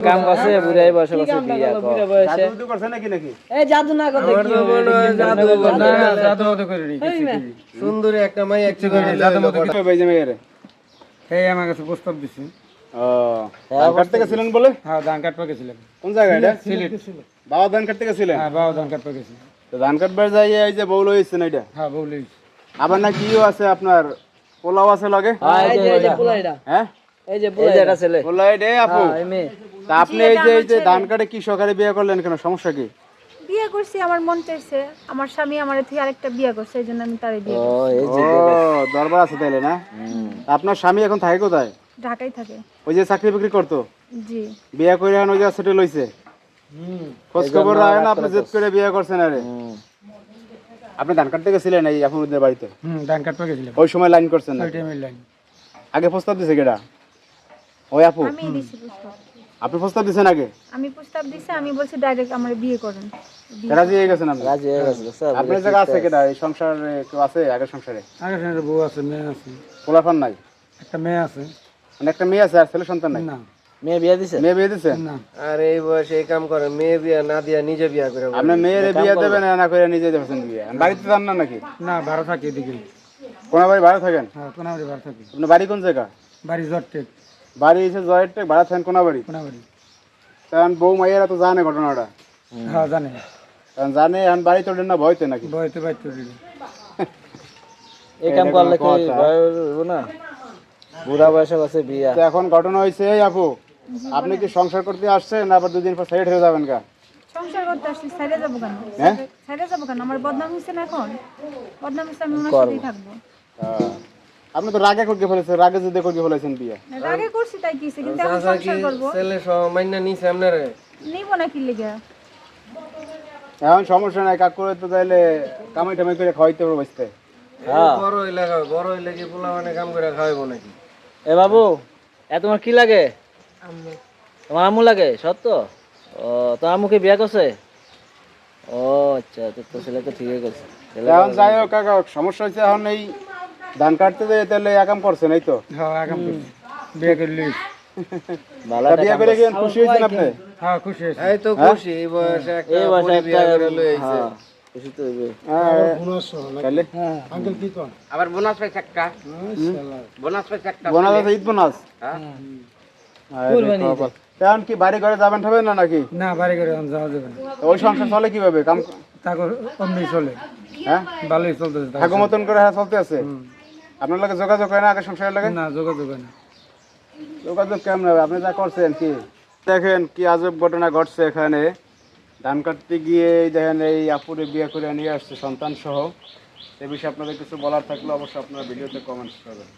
কাম করছে বুড়াই বয়সে করছে বিয়া জাদু করছে নাকি নাকি এই জাদু না করতে কি জাদু মতো করে রেখেছি সুন্দরী একটা মাই একটা করে জাদু মতো কি ভাই জামাই রে এই আমার কাছে প্রস্তাব দিছি ও ধান কাটতে গেছিলেন বলে হ্যাঁ ধান কাটতে গেছিলাম কোন জায়গায় এটা সিলেট বাবা ধান কাটতে গেছিলেন হ্যাঁ বাবা ধান কাটতে গেছিলাম তো ধান কাটবার যাই এই যে বউল হইছেন এটা হ্যাঁ বলেই আবার নাকি ইও আছে আপনার পোলাও আছে লগে এই যে পোলাইডা হ্যাঁ এই যে এই যে এটা ছেলে পোলাই রে আপু এই মেয়ে তা আপনি এই যে ধান কাটে কি সহকারে বিয়ে করলেন কেন সমস্যা কি বিয়ে করছি আমার মন চাইছে আমার স্বামী আমার থেকে আরেকটা বিয়ে করছে এই জন্য আমি তারে বিয়ে ও করছি এই যে ও দরবার আছে তাইলে না আপনার স্বামী এখন থাকে কোথায় ঢাকায় থাকে ওই যে চাকরি বাকরি করতো জি বিয়ে করে ওই যে সেটেল হইছে খোঁজ খবর রাখেন আপনি জেদ করে বিয়ে করছেন আরে আপনি ধান কাটতে গেছিলেন এই আপুদের বাড়িতে ধান কাটতে গেছিলাম ওই সময় লাইন করছেন না ওই টাইমে লাইন আগে প্রস্তাব দিছে কেডা ওই আপু আমি দিছি প্রস্তাব আপনি প্রস্তাব দিছেন আগে আমি প্রস্তাব দিছি আমি বলছি ডাইরেক্ট আমার বিয়ে করেন রাজি হয়ে গেছেন আপনি রাজি হয়ে গেছে স্যার আপনার জায়গা আছে কেডা এই সংসারে কেউ আছে আগের সংসারে আগে শুনে বউ আছে মেয়ে আছে পোলাপান নাই একটা মেয়ে আছে মানে একটা মেয়ে আছে আর ছেলে সন্তান নাই না মেয়ে বিয়া দিছে মেয়ে বিয়ে দিছে না আর এই বয়সে এই কাম করে মেয়ে বিয়া না দিয়া নিজে বিয়া করে আপনি মেয়ের বিয়ে দেবেন না করে নিজে দেবেন বিয়ে বাড়িতে যান না নাকি না ভাড়া থাকি এদিকে কোন বাড়ি ভাড়া থাকেন হ্যাঁ কোনাবাড়ি ভাড়া থাকি আপনার বাড়ি কোন জায়গা বাড়ি জটটেক বাড়ি এসে জয়ের ভাড়া থাকেন কোন বাড়ি কোনাবাড়ি কারণ বউ মাইয়েরা তো জানে ঘটনাটা হ্যাঁ জানে কারণ জানে এখন বাড়ি তোলেন না ভয়তে নাকি বয়তে বাইতে দিল এই কাম করলে কি ভয় হইবো না বুড়া বয়সে করছে বিয়া তো এখন ঘটনা হয়েছে এই আপু আপনি কি সংসার করতে আসছেন না আবার দুদিন পর সাইড হয়ে যাবেন কা সংসার করতে আসছি সাইডে যাবো কেন হ্যাঁ? সাইডে যাবো কেন আমার বদনাম হয়েছে না এখন বদনাম হয়েছে আমি ওনার সাথেই থাকবো আপনি তো রাগে করকে ফেলেছেন রাগে যদি করকে ফেলেছেন বিয়ে আগে করছি তাই কি হইছে, কিন্তু এখন সংসার করবো ছেলে সব মাইনা নিছে আপনারে নিব না কি লেগে এখন সমস্যা নাই কাক করে তো তাইলে কামাই টামাই করে খাওয়াইতে পারবো বাঁচতে হ্যাঁ বড় হইলে কি পোলা মানে কাম করে খাওয়াইবো নাকি এ বাবু এ তোমার কি লাগে তোমার আম্মু লাগে সত্য ও তোমার আম্মু কি বিয়া করছে ও আচ্ছা তো ছেলে তো ঠিকই করছে এখন যাই হোক কাকা সমস্যা হচ্ছে এখন এই ধান কাটতে যেয়ে তাহলে একাম করছেন এই তো হ্যাঁ আগাম বিয়ে করলি ভালো তা বিয়ে করে কি খুশি হয়েছেন আপনি হ্যাঁ খুশি হয়েছে এই তো খুশি এই বয়সে একটা এই বয়সে পরি বিয়া একটা করে লই আইছে হ্যাঁ খুশি তো হইবে তাহলে আঙ্কেল কি কোন আবার বোনাস পাইছে একটা বোনাস পাইছে একটা বোনাস আছে ঈদ বোনাস এখন কি বাড়ি ঘরে যাবেন হবে না নাকি না বাড়ি করে যাওয়া যাবে না তো ওই সংসার চলে কিভাবে কাম তারপর অমনি চলে হ্যাঁ ভালোই চলতেছে ঠাকুর মতন করে হ্যাঁ চলতে আছে আপনার লাগে যোগাযোগ হয় না আগে সংসারের লাগে না যোগাযোগ হয় না যোগাযোগ কেমন হবে আপনি যা করছেন কি দেখেন কি আজব ঘটনা ঘটছে এখানে ধান কাটতে গিয়ে দেখেন এই আপুরে বিয়ে করে নিয়ে আসছে সন্তান সহ এ বিষয়ে আপনাদের কিছু বলার থাকলে অবশ্যই আপনারা ভিডিওতে কমেন্টস করবেন।